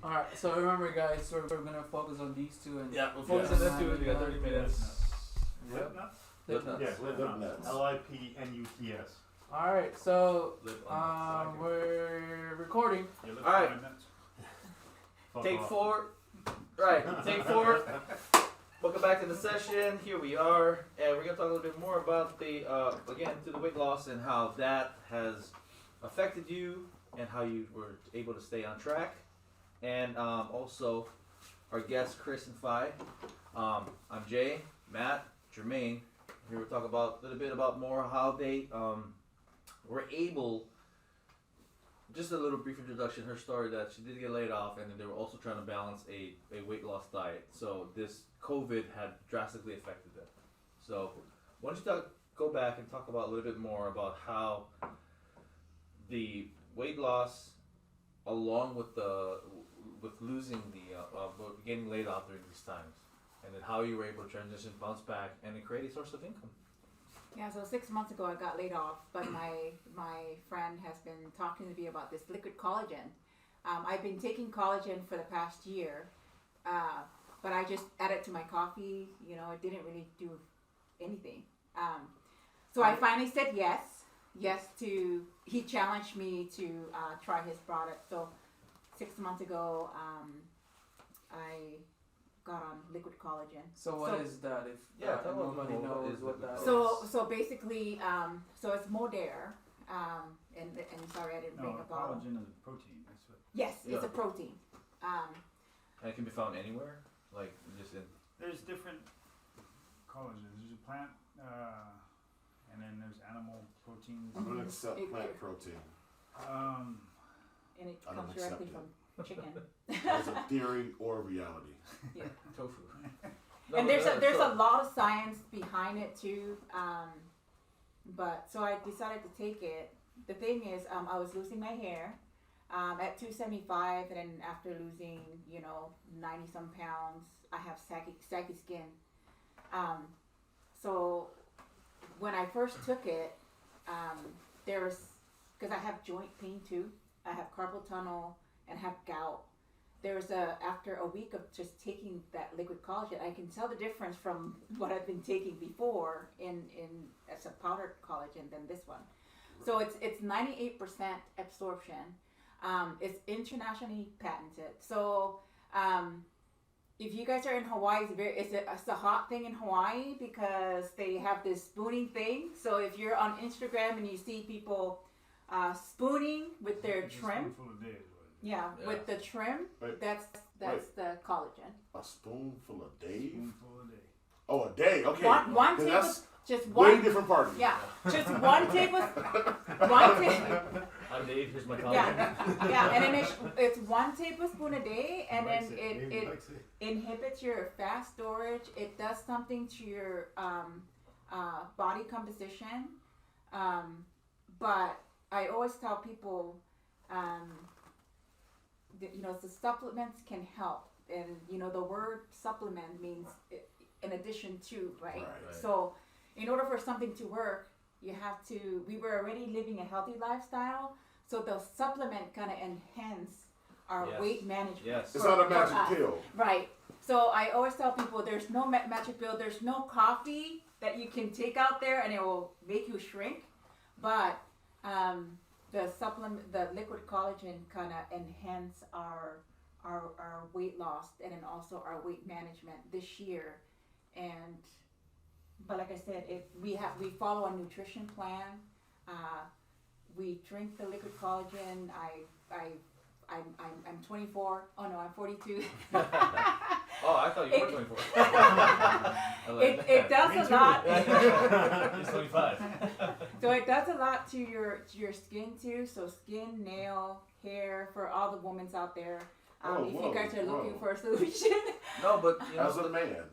Alright, so remember guys, so we're gonna focus on these two and Yeah, we'll focus on them two. We got 30 minutes. Yep. Lip nuts. Yeah, Lip lip nuts. nuts. LIPNUTS. Alright, so Lip nuts. we're recording. All right. Take 4. Right, take 4. Welcome back to the session. Here we are, and we're gonna talk a little bit more about the again to the weight loss and how that has affected you and how you were able to stay on track. And also our guests Chris and Phi. I'm Jay, Matt, Jermaine. Here we'll talk about a little bit about more how they were able. Just a little brief introduction. Her story that she did get laid off, and then they were also trying to balance a weight loss diet. So this COVID had drastically affected them. So why don't you go back and talk about a little bit more about how the weight loss, along with losing getting laid off during these times, and then how you were able to transition, bounce back, and then create a source of income. Yeah, so 6 months ago I got laid off, but my friend has been talking to me about this liquid collagen. I've been taking collagen for the past year, but I just added it to my coffee. You know, it didn't really do anything. So I finally said yes to. He challenged me to try his product. So 6 months ago, I got on liquid collagen. So what is that? If nobody knows what that is. So basically, so it's Modere, and sorry I didn't bring a bottle. Collagen is a protein. That's what. Yes, it's Yeah. a protein. And it can be found anywhere, like just in. There's different collagens. There's a plant, and then there's animal proteins. I don't accept It- plant protein. And it I don't comes directly accept from chicken. As a theory or reality. Yeah. Tofu. And there's a lot of science behind it too. But so I decided to take it. The thing is, I was losing my hair at 275, and then after losing 90 some pounds, I have saggy skin. So when I first took it, there was, because I have joint pain too. I have carpal tunnel and have gout. After a week of just taking that liquid collagen, I can tell the difference from what I've been taking before in as a powdered collagen than this one. So it's 98% absorption. It's internationally patented. So if you guys are in Hawaii, it's a hot thing in Hawaii because they have this spooning thing. So if you're on Instagram and you see people spooning with their It's a trim. spoonful a day is what it is. Yeah, Yeah. with the trim, Wait. that's the collagen. A spoonful a day? Spoonful a day. Oh, a day. Okay. One Then table, that's just way one. different party. Yeah, just one table. I'm Dave. Here's my collagen. Yeah, and then it's 1 tablespoon a day, and then Maybe it likes it. inhibits your fat storage. It does something to your body composition. But I always tell people, that, the supplements can help, and the word supplement means in addition to, right? Right. So, in order for something to work, you have to. We were already living a healthy lifestyle, so the supplement kind of enhance our Yes. weight management. Yes. It's for- not a for magic us. pill. Right. So I always tell people there's no magic pill. There's no coffee that you can take out there and it will make you shrink. But the liquid collagen kind of enhance our weight loss and then also our weight management this year. But like I said, we follow a nutrition plan. We drink the liquid collagen. I'm 24. Oh no, I'm 42. Oh, I thought you were 24. I like It that. does Me a too. lot. He's 25. So it does a lot to your skin too. So skin, nail, hair, for all the women's out there. If you guys are looking for a solution. No, but As a man,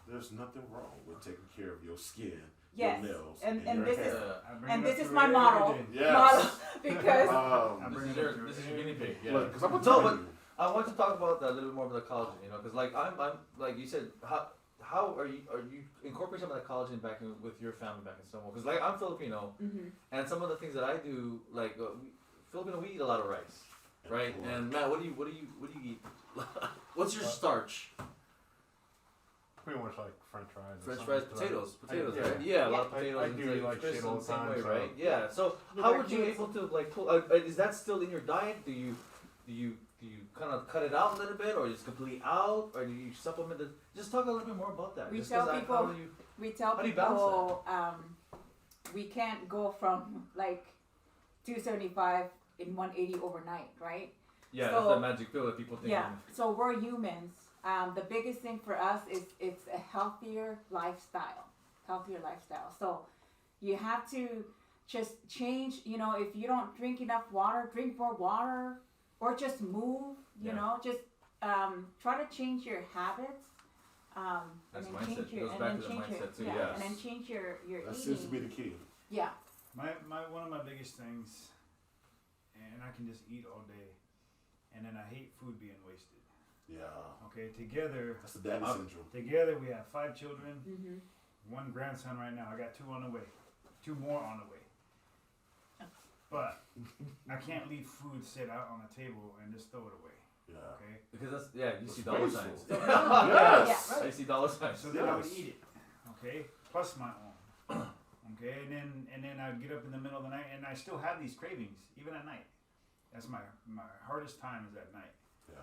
there's nothing wrong with taking care of your skin, Yes, your nails, and your this hair. is I bring and it up this is to my her model. every day. Yes. Model because I this bring is it your up to her this is your every guinea day. pig. Yeah. Look, 'cause I'm gonna No, tell but you. I want to talk about that a little bit more about the collagen, because like I'm like you said, how are you incorporating some of that collagen back in with your family back in Samoa? Because like I'm Filipino, and some of the things that I do, like Filipino, we eat a lot of rice. right? pork. And Matt, what do you eat? What's your starch? Pretty much like French fries. or French something. fries, potatoes, yeah. right? Yeah, a lot of I potatoes. do and like Chris shit all is the time, way, so- right? Yeah. So You how like would you kids. able to like pull? Is that still in your diet? Do you kind of cut it out a little bit, or just completely out, or do you supplement it? Just talk a little bit more about that. We Just tell 'cause people- how do you, We tell How do you balance people we can't go from like 275 in 180 overnight, right? yeah, So- that's the magic pill that people think. Yeah. So we're humans. The biggest thing for us is it's a healthier lifestyle. So you have to just change. You know, if you don't drink enough water, drink more water, or just move. You Yeah. know, just try to change your habits. That's and then mindset. change It your, goes and back then to the change your, mindset too, yeah, yes. and then change your That eating. seems to be the key. Yeah. My one of my biggest things, and I can just eat all day, and then I hate food being wasted. Yeah. Okay, together That's the daddy syndrome. we have 5 children, Mm-hmm. 1 grandson right now. I got 2 on the way, 2 more on the way. But I can't leave food sit out on the table and just throw it away. Yeah. Okay, Because that's you It's see dollar wasteful. signs. Yes. I see dollar signs. so then I would Yes. eat it. Okay, plus my own. Okay, and then I'd get up in the middle of the night, and I still have these cravings even at night. That's my hardest time is at night. Yeah.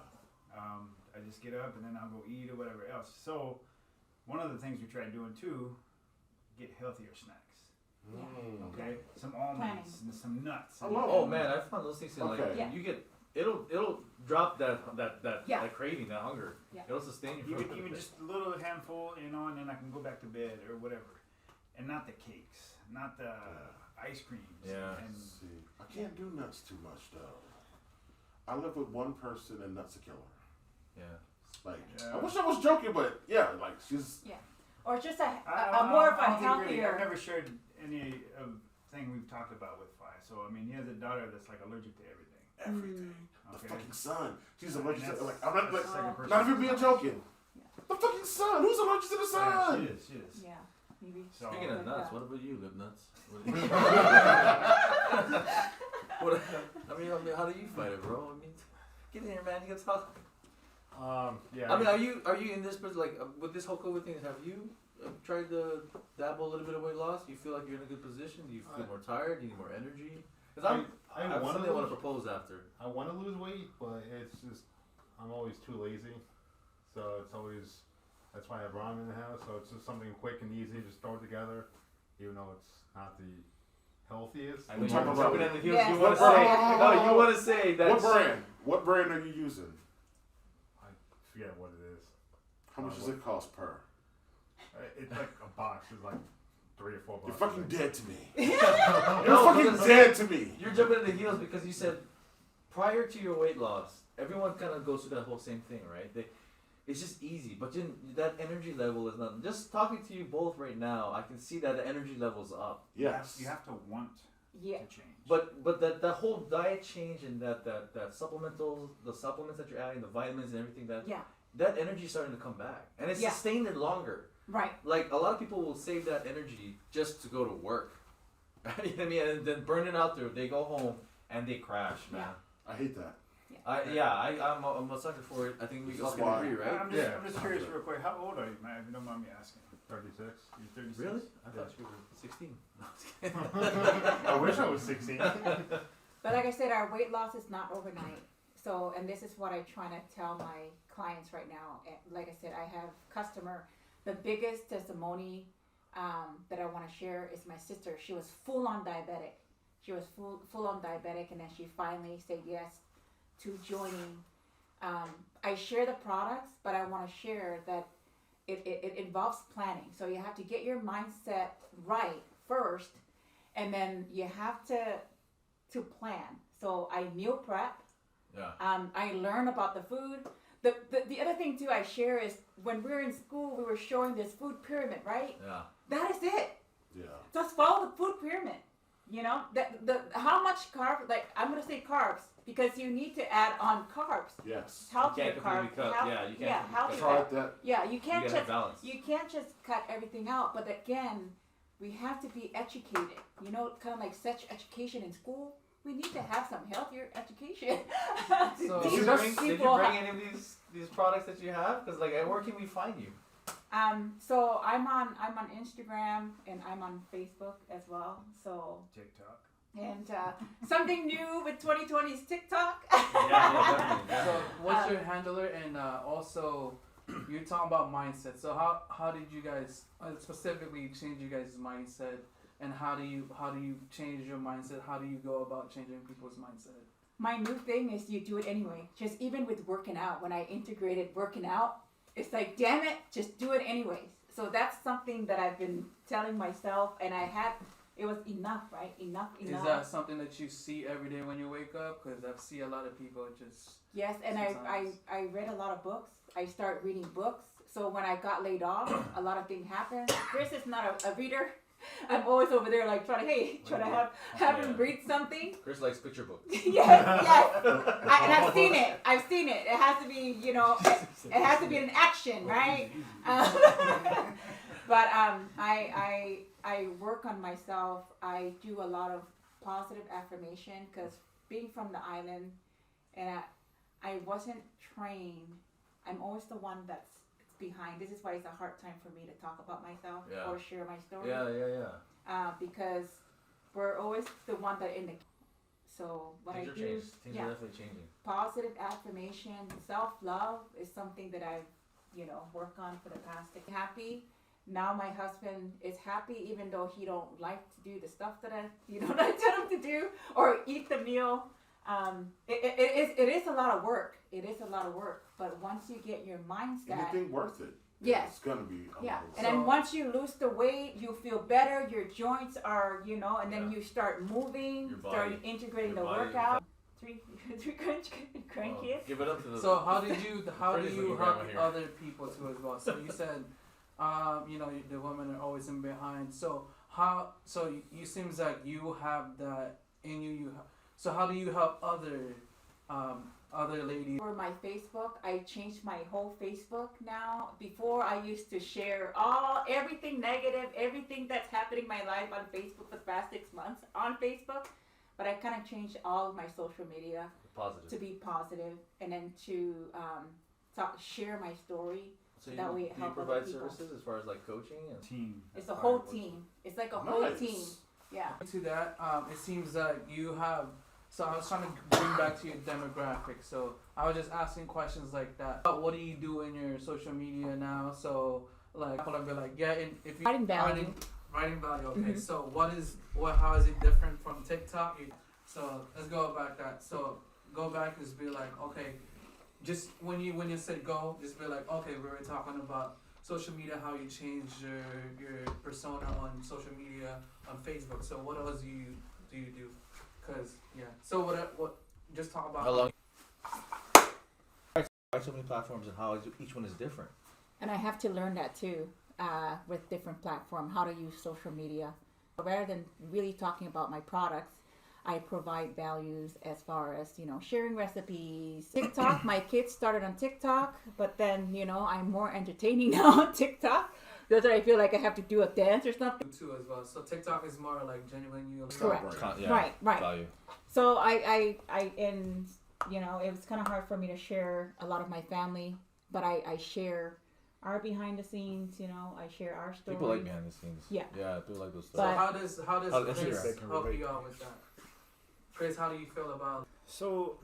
I just get up and then I'll go eat or whatever else. So one of the things we tried doing too, get healthier snacks. Mm. Okay, some almonds and some nuts. And Oh man, I found those things in like Okay. Yeah. you get it'll drop that Yeah. that craving, that hunger. Yeah. It'll sustain you for a even little even bit. just a little handful, you know, and then I can go back to bed or whatever. And not the cakes, not the ice creams. Yeah. And See, I can't do nuts too much though. I live with one person and nuts a killer. Yeah. Like, Yeah. I wish I was joking, but yeah, like she's. Or just a I more of a don't think really- healthier. I've never shared any of thing we've talked about with Fi. So I mean, he has a daughter that's like allergic to everything. Everything. The Okay. fucking sun. She's And allergic to that's- like I'm not that's like the second person. not even being joking. Yeah. The fucking sun. Who's allergic to the Yeah, sun? she is. Yeah, maybe. So, Speaking of Like nuts, that. what about you, Lip Nuts? What, I mean, how do you fight it, bro? I mean, get in here, man. You gotta talk. Yeah. I mean, are you in this like with this whole COVID thing? Have you tried to dabble a little bit of weight loss? Do you feel like you're in a good position? Do you feel more tired? Do you need more energy? Because I have wanna something I want to lose- propose after. I want to lose weight, but it's just I'm always too lazy, so it's always that's why I have ramen in the house. So it's just something quick and easy, just throw it together, even though it's not the healthiest. I We're mean, talking you're about- jumping in the heels. Yes. You want to What say brand? no? You want to say that? What brand? What brand are you using? I forget what it is. How much does it cost per? It's like a box. It's like $3 or $4. You're fucking dead to me. No, You're fucking because- dead to me. You're jumping in the heels because you said prior to your weight loss, everyone kind of goes through that whole same thing, right? It's just easy, but then that energy level is not. Just talking to you both right now, I can see that the energy level's up. Yes. You have to want Yeah. to change. But that whole diet change and that the supplements that you're adding, the vitamins and everything, that energy is starting to come back, and it's Yeah. sustained it longer. Right. Like a lot of people will save that energy just to go to work, you know what I mean, and then burn it out there. They go home and they crash, man. I hate that. I'm a sucker for it. I think we This all is can why. agree, right? I'm just curious real quick. How old are you, man? If you don't mind me asking. 36. You're 36. Really? I thought you were 16. No, I'm just kidding. I wish I was 16. But like I said, our weight loss is not overnight. So, and this is what I try to tell my clients right now. And like I said, I have customer. The biggest testimony that I want to share is my sister. She was full on diabetic. She was full on diabetic, and then she finally said yes to joining. I share the products, but I want to share that it involves planning. So you have to get your mindset right first, and then you have to plan. So I meal prep. Yeah. I learn about the food. The other thing too I share is when we were in school, we were showing this food pyramid, right? Yeah. That is it. Yeah. Just follow the food pyramid. You know, the how much carb? Like I'm gonna say carbs because you need to add on carbs. Yes. Healthier completely carbs. cut. Yeah, you can't completely healthier. cut. Tried that. Yeah, you You can't gotta just have balance. you can't just cut everything out. But again, we have to be educated. You know, kind of like such education in school. we need to have some healthier education. So These did you people bring any of these products that you have? Because like, where can we find you? So I'm on Instagram and I'm on Facebook as well. So TikTok. and something new with 2020 is TikTok. definitely. So what's your handler? And also, you're talking about mindset. So how did you guys specifically change you guys' mindset? And how do you change your mindset? How do you go about changing people's mindset? My new thing is you do it anyway. Just even with working out, when I integrated working out, it's like, damn it, just do it anyways. So that's something that I've been telling myself, and it was enough, right? Enough. Is that something that you see every day when you wake up? Because I see a lot of people just... Yes, and I read a lot of books. I started reading books. So when I got laid off, a lot of things happened. Chris is not a reader. I'm always over there like trying to have him read something. Chris likes picture books. yes. And I've seen it. It has to be, it has to be an action, right? But I work on myself. I do a lot of positive affirmation because being from the island, and I wasn't trained. I'm always the one that's behind. This is why it's a hard time for me to talk about myself or share my story. Yeah. Because we're always the one that in the. So what Things I are do, changed. Things are definitely changing. positive affirmation, self-love is something that I've worked on for the past. Happy. Now my husband is happy, even though he don't like to do the stuff that I tell him to do or eat the meal. It is a lot of work. It is a lot of work. But once you get your mindset, Anything worth it. Yes. It's gonna be. And then once you lose the weight, you feel better. Your joints are, and then you start moving, start integrating the workout. Three grandkids. Give it up to the. So how do you help other people too as well? So you said, the women are always in behind. So you seems like you have that in you. So how do you help other ladies? For my Facebook, I changed my whole Facebook now. Before I used to share everything negative, everything that's happening in my life on Facebook for the past 6 months on Facebook. But I kind of changed all of my social media to be positive, and then to share my story. So that way it do you help provide other people. services as far as like coaching and Team. It's a whole team. It's like a whole team. Yeah. To that, it seems that you have. So I was trying to bring back to your demographic. So I was just asking questions like that. What do you do in your social media now? So like, I'll be like, if you Writing value. Writing value. Okay. So how is it different from TikTok? So let's go back that. So go back and just be like, okay, just when you say go, just be like, okay, we were talking about social media, how you change your persona on social media on Facebook. So what else do you do? So what? Just talk about how long. Why so many platforms and how each one is different. And I have to learn that too, with different platforms, how to use social media. Rather than really talking about my products, I provide values as far as, sharing recipes. TikTok, my kids started on TikTok, but then, I'm more entertaining now on TikTok. That's why I feel like I have to do a dance or something. Too as well. So TikTok is more like genuine. Correct. Right. Value. So I it was kind of hard for me to share a lot of my family, but I share our behind the scenes. I share our stories. People like behind the scenes. Yeah. Yeah, people like those So stories. how does Chris Instagram. help you out with that? Chris, how do you feel about? So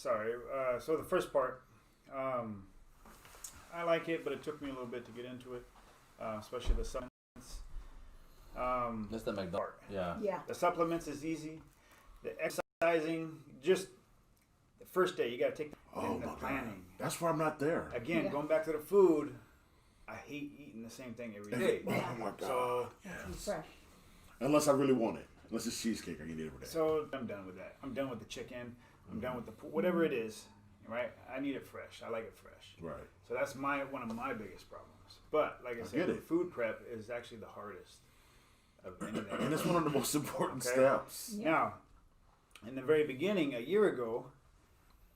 the first part, I like it, but it took me a little bit to get into it, especially the supplements. That's the McDonald's. Yeah. The supplements is easy. The exercising, just the first day, you got to take the planning. God. That's why I'm not there. Again, going back to the food, I hate eating the same thing every day. Oh my God. So, Fresh. Unless I really want it. Unless it's cheesecake, I can eat it every day. So I'm done with that. I'm done with the chicken. I'm done with the whatever it is. Right? I need it fresh. I like it fresh. Right. So that's one of my biggest problems. But like I said, the food prep is actually the hardest of anything. And it's one of the most important steps. Yeah. Now, in the very beginning, a year ago,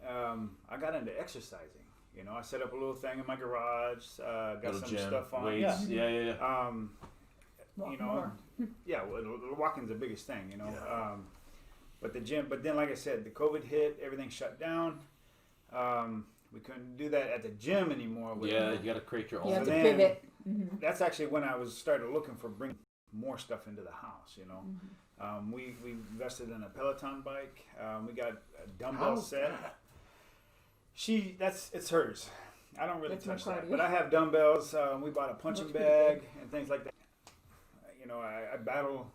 I got into exercising. I set up a little thing in my garage, got some gym, stuff on. Weights. Yeah. yeah, well, walking's the biggest thing, you know. Yeah. But the gym, but then like I said, the COVID hit, everything shut down. We couldn't do that at the gym anymore. Yeah, you got to create your own. You have to then- pivot. That's actually when I started looking for bringing more stuff into the house, you know. We invested in a Peloton bike. We got a dumbbell How's set. that? It's hers. I don't really That's my touch that, cardio. but I have dumbbells. We bought a punching Looks pretty bag and things like that. You know, I battle.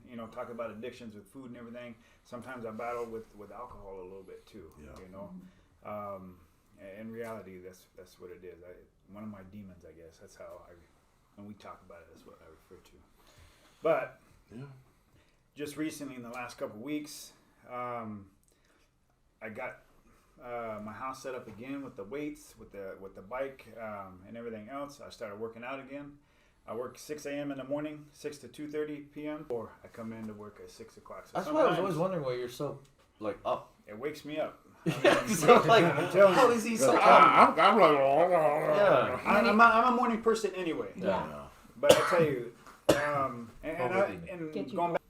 You know, talk about addictions with food and everything. Sometimes I battle with alcohol a little bit too. Yeah. You know, in reality, that's what it is. One of my demons, I guess. That's how when we talk about it, that's what I refer to. But Yeah. just recently, in the last couple of weeks, I got my house set up again with the weights, with the bike, and everything else. I started working out again. I work 6 a.m. in the morning, 6 to 2:30 p.m. Or I come in to work at 6 o'clock. So That's why I was sometimes always wondering why you're so like up. it wakes me up. So like, I'm telling how you. is he so up? I'm like, Yeah. I'm a morning person anyway. Yeah. But I tell you, Get you going back,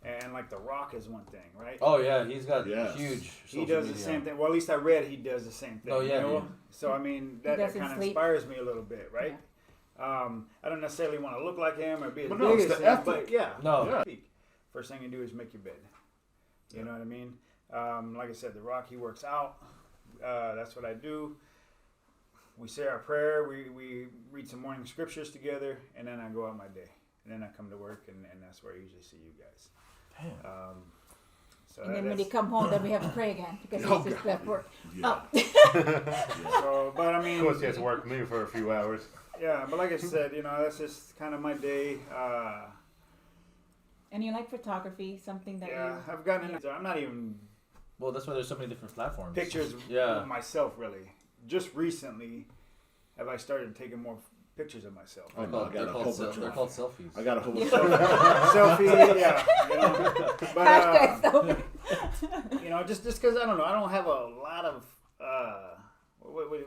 and like The Rock is one thing, right? Oh yeah, he's got Yes. huge. He social does the media. same thing. Well, at least I read he does the same thing. Oh, yeah, You know? yeah. So I mean, that doesn't kind of sleep. inspires me a little bit, right? I don't necessarily want to look like him or be as But big no, it's as the him, ethic. but yeah. No. Yeah. First thing you do is make your bed. You know what I mean? Like I said, The Rock, he works out. That's what I do. We say our prayer. We read some morning scriptures together, and then I go out my day. And then I come to work, and that's where I usually see you guys. Damn. So And then when that's- they come home, then we have to pray again because Oh, he's just God. left work. Yeah. so, but I Of mean, course, he has to work with me for a few hours. yeah, but like I said, you know, that's just kind of my day. And you like photography, something that Yeah, you. I've gotten into. I'm not even Well, that's why there's so many different platforms. pictures Yeah. of myself really. Just recently, have I started taking more pictures of myself. Oh, no, I got They're a called, whole bunch they're of called selfies. I got a whole bunch Selfie, yeah. You know, but Hashtag selfie. you know, just because I don't know, I don't have a lot of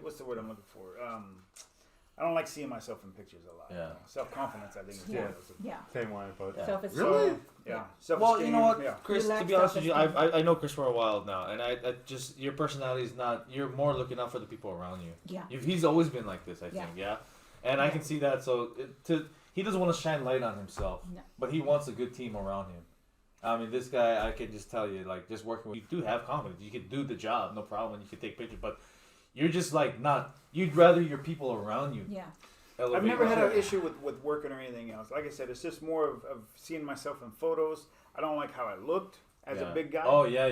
what's the word I'm looking for? I don't like seeing myself in pictures a lot. Yeah. Self confidence, I think. Is Yeah. yeah. Yeah. Same line, but Yeah. Self-esteem. Really? Yeah. Well, you know what, Yeah. Chris, You to lack be honest with you, self-esteem. I know Chris for a while now, and I just, your personality is not, you're more looking out for the people around you. Yeah. He's always been like this, I think, yeah? And I can see that, so he doesn't want to shine light on himself, No. but he wants a good team around him. I mean, this guy, I can just tell you, like, just working with, you do have confidence, you can do the job, no problem, you can take pictures, but you're just like not, you'd rather your people around you Yeah. elevate. I've never had you. an issue with working or anything else. Like I said, it's just more of seeing myself in photos. I don't like how I looked as Yeah. a big guy. Oh, yeah,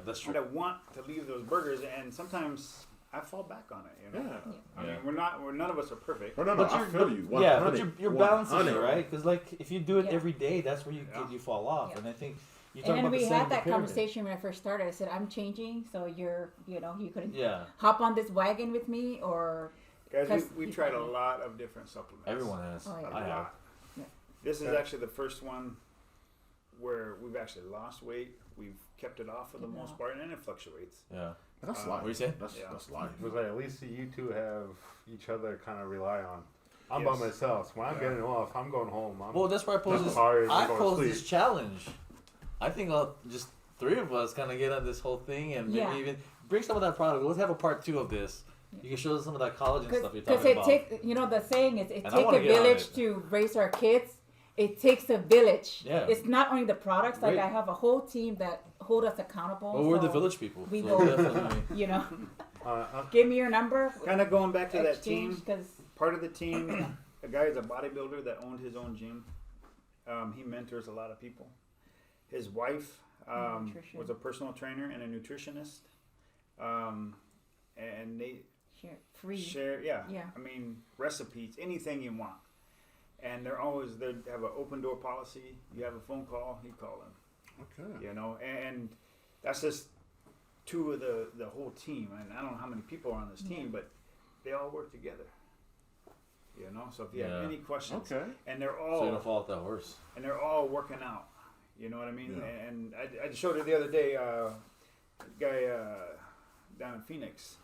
that's I true. want to leave those burgers, and sometimes I fall back on it. You know, Yeah. I Yeah. mean, we're none of us are perfect. Oh, no, But I you're, feel you. yeah, but 100, you're balancing it, 100. right? Because like if you do it Yeah. every day, that's where you Yeah. you fall off. Yeah. And I think you And talk then about we the same had that pyramid. conversation when I first started. I said, I'm changing, so you couldn't Yeah, hop on this wagon with me, or Guys, Because we've tried a lot of different supplements. everyone has. Oh, yeah. I have. Yeah. This is Okay. actually the first one where we've actually lost weight. We've kept it off for the most Yeah. part, and it fluctuates. Yeah. But that's What life. you saying? That's Yeah. life. it was like at least you two have each other kind of rely on. I'm by Yes. myself. When I'm Yeah. getting off, I'm going home. I'm Well, that's why I posed this. tired. I I'm going posed to this sleep. challenge. I think I'll just three of us kind of get on this whole thing and maybe Yeah. even bring some of that product. Let's have a part 2 of this. You can show us some of that collagen stuff you're because talking it about. take the saying is it And I take wanna a get on village it. to raise our kids. It takes a village. Yeah. It's not only the products. Like Great. I have a whole team that hold us accountable. Well, we're the so, village people. we so will- definitely. You know, Uh, give me your number. Kind of going back to that Exchange, team. because Part of the team, a guy is a bodybuilder that owned his own gym. He mentors a lot of people. His wife Nutrition. was a personal trainer and a nutritionist. And they share free. share, yeah. Yeah. I mean, recipes, anything you want. And they have an open door policy. You have a phone call, you call them. Okay. You know, and that's just two of the whole team. And I don't know how many people are on this team, but they all work together. You know, so if you have Yeah. any questions, Okay. and they're So you don't all fall off that horse. working out. You know what I mean? Yeah. And I just showed it the other day. A guy down in Phoenix.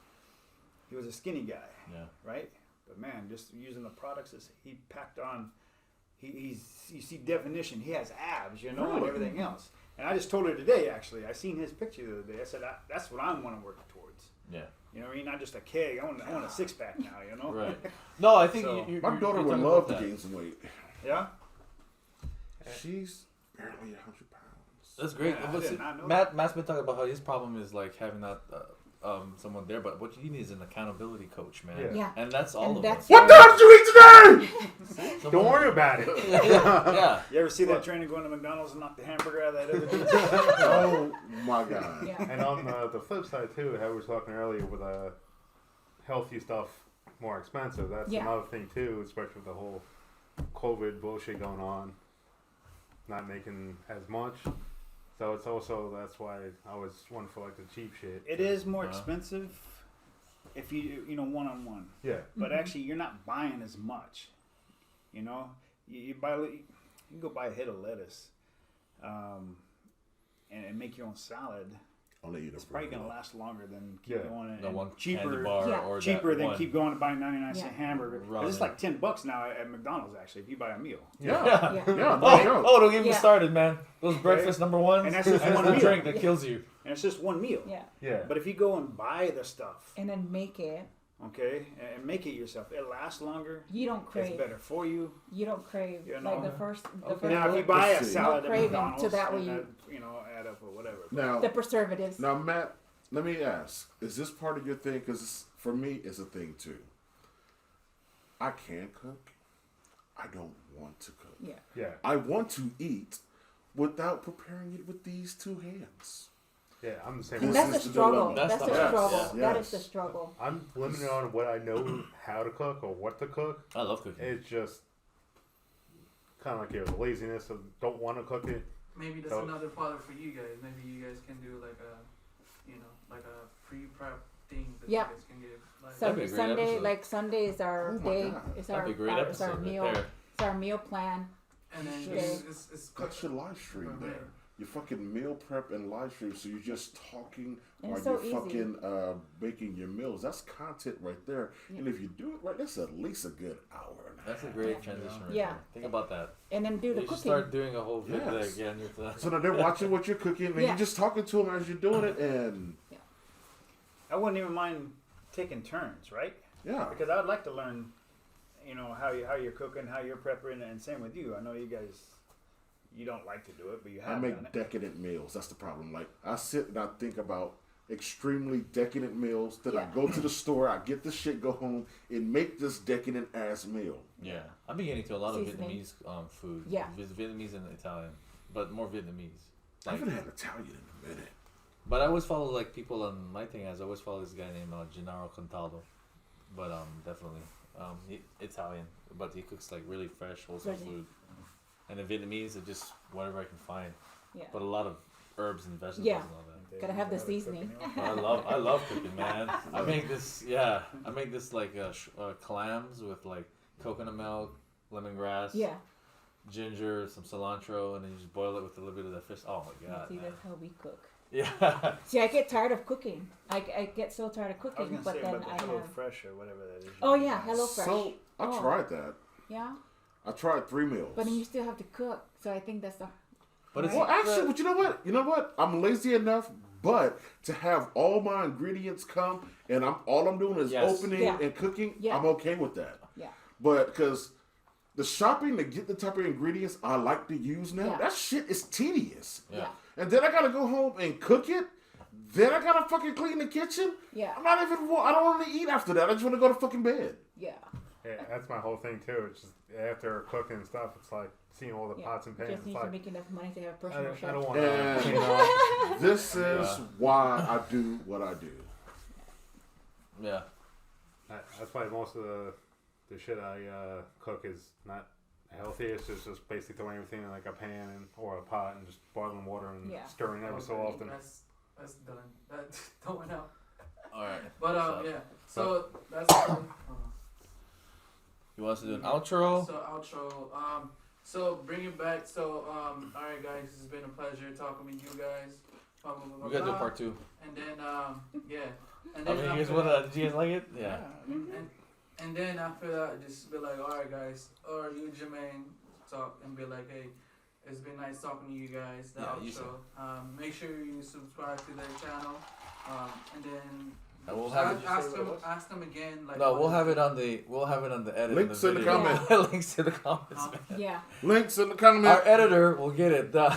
He was a skinny guy, Yeah. right? But man, just using the products, he packed on. you see definition. He has abs, and everything else. And I just told her today, actually, I seen his picture the other day. I said, that's what I want to work towards. Yeah. You know what I mean? Not just a keg. I want a 6-pack now, Right. No, I think So, My daughter would love to gain some weight. Yeah? She's barely 100 pounds. That's great. Yeah, I But did see, not know that. Matt's been talking about how his problem is like having that someone there, but what you need is an accountability coach, man. Yeah. Yeah. And that's all And of that's us. What the hell did you eat today? Don't worry about it. Yeah. You ever see that trainer going to McDonald's and knock the hamburger out of that other dude? Oh my god. Yeah. And on the flip side too, how we were talking earlier with healthy stuff more expensive. That's Yeah. another thing too, especially with the whole COVID bullshit going on. Not making as much. So it's also, that's why I always went for like the cheap shit. It is more expensive if you one-on-one. Yeah. But actually, you're not buying as much. You know, you can go buy a head of lettuce, and make your own salad. Only eat It's probably gonna last longer than keep Yeah. going The and one cheaper. candy bar Yeah. or Cheaper that than one. keep going to buy 99-cent Yeah. hamburger. 'Cause it's like $10 now at McDonald's actually if you buy a meal. Yeah. Yeah. Yeah. Oh, No joke. oh, don't get me Yeah. started, man. Those breakfast number ones, And that's just and one the meal. drink that kills you. And it's just one meal. Yeah. Yeah. But if you go and buy the stuff, And then make it. okay, and make it yourself, it lasts longer. You don't It's crave. better for you. You don't crave. You Like know. the first. The Okay. first Now, if you look, buy a Let's see. salad No at craving, McDonald's, so that way and you- that, add up or whatever. Now, the preservatives. now, Matt, let me ask: is this part of your thing? Because for me, it's a thing too. I can cook. I don't want to cook. Yeah. Yeah. I want to eat without preparing it with these two hands. Yeah. I'm the same And This way. that's the is the struggle. dilemma. That's That's the the- struggle. yes, That yes. is the struggle. I'm limited on what I know how to cook or what to cook. I love cooking. It's just kind of like your laziness of don't want to cook it. Maybe that's So- another product for you guys. Maybe you guys can do like a, like a pre-prep thing that Yeah. you guys can give. Like, That'd be a great Sunday, episode. like Sunday is our Oh my day. God. It's That'd our, be a great our it's our episode meal. right there. It's our meal plan. and then Okay. it's That's your live stream there. Your fucking meal prep and live stream. So you're just talking And while it's so you're easy. fucking making your meals. That's content right there. Yeah. And if you do it right, that's at least a good hour and a That's a half. great Yeah. transition right Yeah. there. Think about that. And then do You the should cooking. start doing a whole video Yes. again with the... So now they're watching what you're cooking, and Yeah. you're just talking to them as you're doing it, and I wouldn't even mind taking turns, right? yeah. Because I would like to learn, how you're cooking, how you're prepping, and same with you. I know you guys, you don't like to do it, but you I have done make it. decadent meals. That's the problem. Like I sit and I think about extremely decadent meals. Then I Yeah. go to the store, I get the shit, go home, and make this decadent ass meal. Yeah. I've been getting into a lot of Seasoning. Vietnamese food. Yeah. Vietnamese and Italian. But more Vietnamese. I Like, haven't had Italian in a minute. but I always follow like people on my thing. I always follow this guy named Gennaro Contaldo. But definitely Italian. But he cooks like really fresh, wholesome Really? food. And in Vietnamese, it's just whatever I can find. Yeah. But a lot of herbs and vegetables Yeah. and all that. Gotta have the seasoning. But I love cooking, man. I make this like clams with like coconut milk, lemongrass, Yeah. ginger, some cilantro, and then you just boil it with a little bit of that fish. Oh my god, See, man. that's how we cook. Yeah. See, I get tired of cooking. I get so tired of I was cooking, gonna but say then about the I Hello have. Fresh or whatever that is. Oh yeah, Hello Fresh. So I Oh. tried that. Yeah, I tried 3 meals. but then you still have to cook. So I think that's the. But it's Well, actually, but you know what? You know what? I'm lazy enough, but to have all my ingredients come and all I'm doing is Yes. opening Yeah. and cooking, Yeah. I'm okay with that. Yeah. But because the shopping to get the type of ingredients I like to use now, Yeah. that shit is tedious. yeah. And then I gotta go home and cook it. Then I gotta fucking clean the kitchen. Yeah. I don't want to eat after that. I just want to go to fucking bed. Yeah. Yeah, that's my whole thing too. It's just after cooking and stuff, it's like seeing all the Yeah. pots and pans. Just It's need like to make enough money to have a I personal don't, chef. I don't want And- to, you know. This is why I do what I do. Yeah. That's why most of the shit I cook is not healthy. It's just basically throwing everything in like a pan or a pot and just boiling water and Yeah. stirring every so often. That's done. That don't went out. All right. But So- yeah. So that's. You want us to do an outro? So outro. So bring it back. So all right, guys. It's been a pleasure talking with you guys. Blah, blah, blah, blah, We gotta do blah. part 2. And then yeah. And I then mean, you guys after want that- Did you guys like it? Yeah. and then after that, just be like, all right, guys, or you, Jermaine, talk and be like, hey, it's been nice talking to you guys. The Yeah, you outro. Make sure you subscribe to their channel, and then And we'll have it. ask them again. Like, No, we'll have it on the edit. Links in the video. comment. Links in the comments. Man. Yeah. Links in the comment. Our editor will get it done.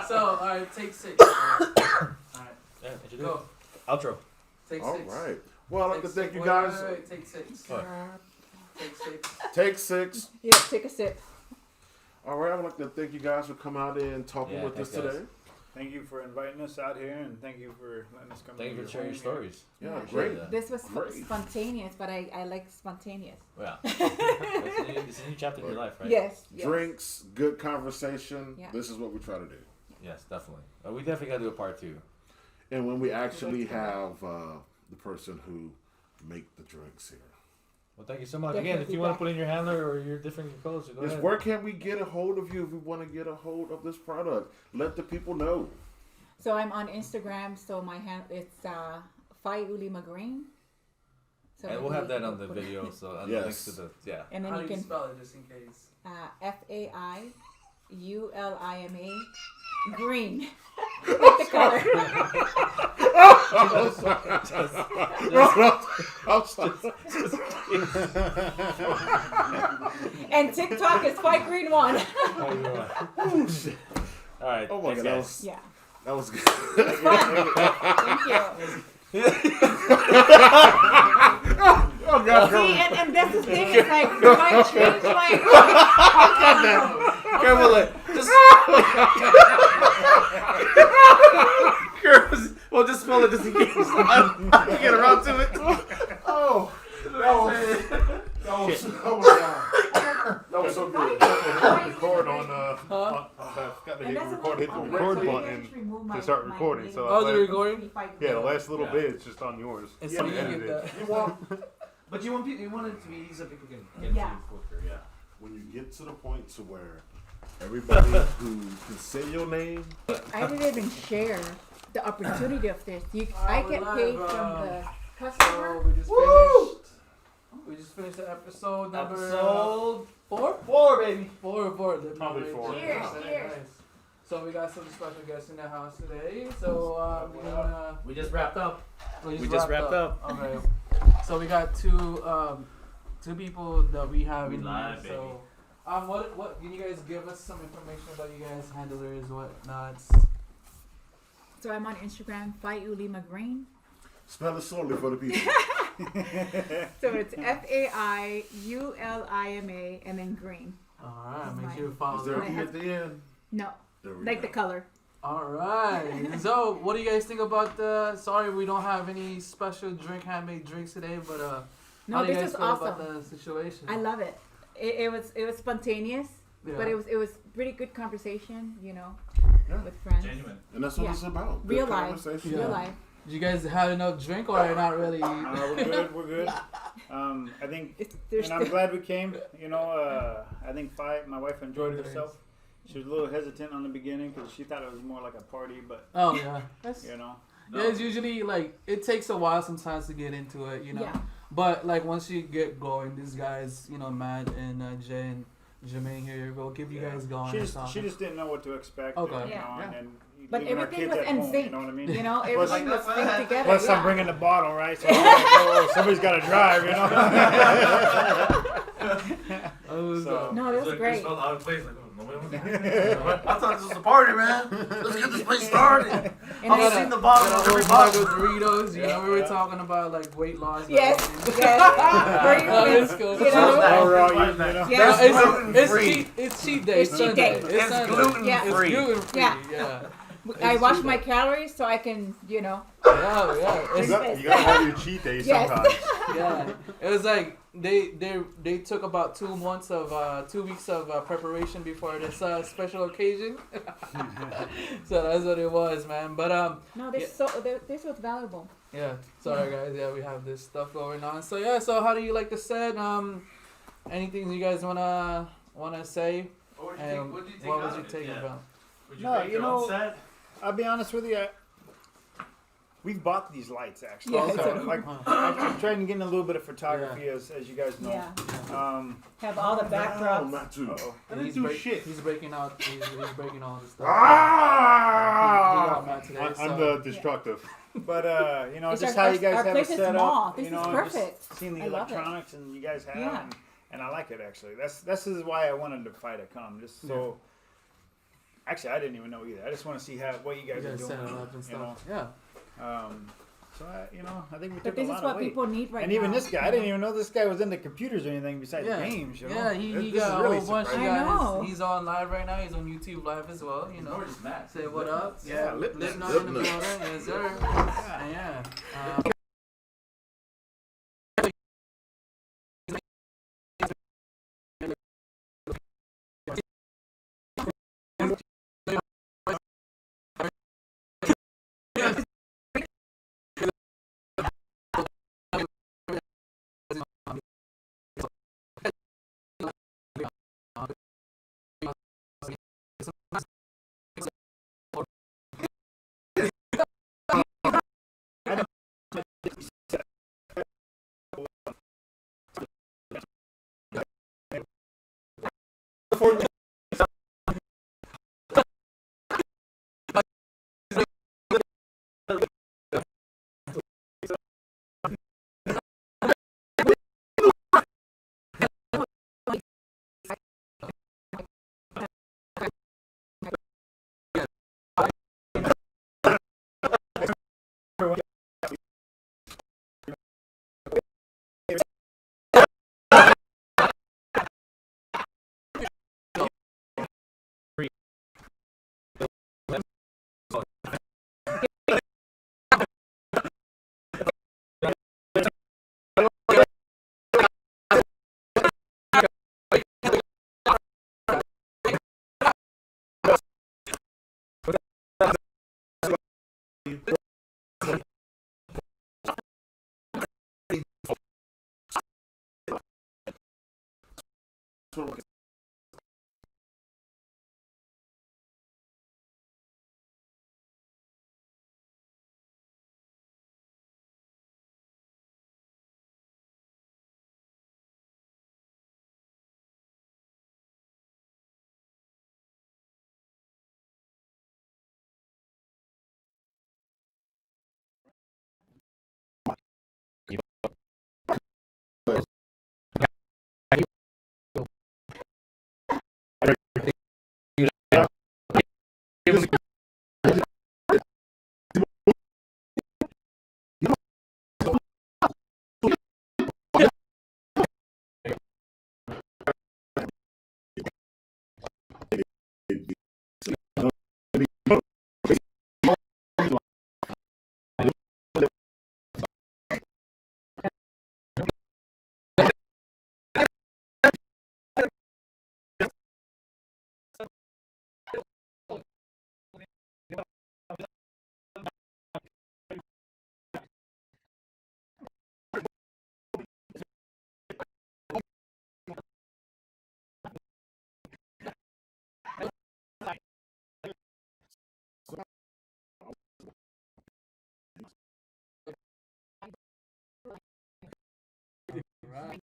So, all right, take 6. All right, Yeah, go. Outro. Take 6. All right. Well, I'd like to Take thank six. you Wait, guys. wait, take 6. What? Take 6. Take 6. Yeah, take a sip. All right. I'd like to thank you guys for coming out and talking with us thanks, guys. today. Thank you for inviting us out here, and thank you for letting us come. Thank you to for sharing your home here. stories. Yeah, Yeah. great. Yeah. This was Great. spontaneous, but I like spontaneous. Yeah. It's a new chapter in your life, right? Yes. Yes. Drinks, good conversation. Yeah. This is what we try to do. Yes, definitely. We definitely got to do a part 2. And when we actually have the person who make the drinks here. Well, thank you so much. Yeah, Again, he'll if be you want to back. put in your handler or your different codes, go Yes, ahead. where can we get a hold of you if we want to get a hold of this product? Let the people know. So I'm on Instagram. So my it's Faiulimagreen. So And we'll maybe have that we'll on the put it- video, so and Yes. the links to the And then How you do you can spell it, just in case? FAIULIMA green. Like the color. And TikTok is Fight Green One. All right. Oh my thanks, God, that guys. was, Yeah. that was good. It's fun. Thank you. Oh God, See, and that's the thing. It's like, when I change my. Careful, just. We'll just spell it just in case. I get around to it. oh, that was so good. Record on got the And that's record, hit the another- record so you button actually remove to start my recording. name. So Oh, that the last- recording? yeah, the last little Yeah. bit is just on yours. It's Yeah, so we you edited get it. that. You want, but you want it to be easy so people can get Yeah. to you quicker. Yeah. When you get to the point to where everybody who can say your name, I didn't even share the opportunity of this. I we're get live, paid from the So customer. we just finished the episode number Episode 4? 4, baby. 4. Probably 4. Cheers, Nice. cheers. So we got some special guests in the house today. So we're gonna. We just wrapped up. We just wrapped up. Okay. So we got two people that we have We in live, here. So what can you guys give us some information about you guys, handlers, whatnot? So I'm on Instagram, Faiulimagreen. spell it slowly for the people. So it's FAIULIMA and then green. Alright, make Mine. sure you Is follow there them. a E at the end? No, There we like go. the color. Alright. So what do you guys think about the sorry we don't have any special handmade drinks today, but how No, do you this guys is feel awesome. about the situation? I love it. It was spontaneous, yeah. but it was pretty good conversation, Yeah. with friends. Genuine. And that's what Yeah. it's about. Good Real life. conversation. Yeah. Real life. Did you guys have enough drink or not really? We're good. We're good. I think, There's and I'm glad we came. You know, I think my wife enjoyed herself. She was a little hesitant on the beginning because she thought it was more like a party, but Oh yeah. you know, No. Yeah, it's usually like it takes a while sometimes to get into it, you know. Yeah. But like once you get going, these guys, you know, Matt and Jay and Jermaine here will give you guys going. she and just stuff. she just didn't know what to expect. Okay. You know, Yeah. and then But leaving our everything kids was at in home, sync. You know what I mean? You know, everything was Plus- synced together. Plus, I'm yeah. bringing the bottle, right? So I'm like, oh, somebody's got to drive, you know. So- No, it was It great. felt out of place. Like, oh, nobody wants I thought this was a party, man. Let's get this place started. And I've then- seen the bottle of every bottle. Doritos, you know, we were Yeah. talking about like weight loss. Yes, but- yes. Very Oh, good. it's cool. You know? Now we're all using, you know. Yeah. It's, gluten-free. it's cheat day. It's cheat Sunday. day. It's Sunday. gluten-free. Yeah. It's gluten free. Yeah. Yeah. I It's watch true, my though. calories so I can, Yeah. You It's, gotta have your cheat days Yes. sometimes. yeah. It was like they took about 2 months of 2 weeks of preparation before this special occasion. So that's what it was, man. But No, this was valuable. yeah. Sorry guys. Yeah, we have this stuff going on. So yeah. So how do you like the set? Anything you guys wanna say? What And would you take what was out your of it? take Yeah. about? Would you No, make you your own know- set? I'll be honest with you. We've bought these lights actually. Yeah, So, so- like, I'm trying to get in a little bit of photography, as you guys know. Yeah. Have all the backdrops. Not too. I didn't do shit. He's breaking out. He's breaking all the stuff. Ah! He got mad today, I'm so- the destructive. But you know, It's just our- how you guys our have it place is set small. up. This You know, is and perfect. just seeing the I love it. electronics and you guys have, Yeah. and I like it actually. This is why I wanted to fight a come. Just so. Actually, I didn't even know either. I just want to see what you You guys are guys doing. set it up and You know, stuff. Yeah. so I think we But took a this lot is what of weight. people need right And now. even this guy, I didn't even know this guy was into computers or anything besides Yeah. games. You know? Yeah, he This got is a really whole bunch. surprising. I know. He's on live right now. He's on YouTube live as well. You know. Just Matt. Say what up. Yeah, lip Lip nut, nut lip in the nut. building. Yes, sir. Yeah. Right.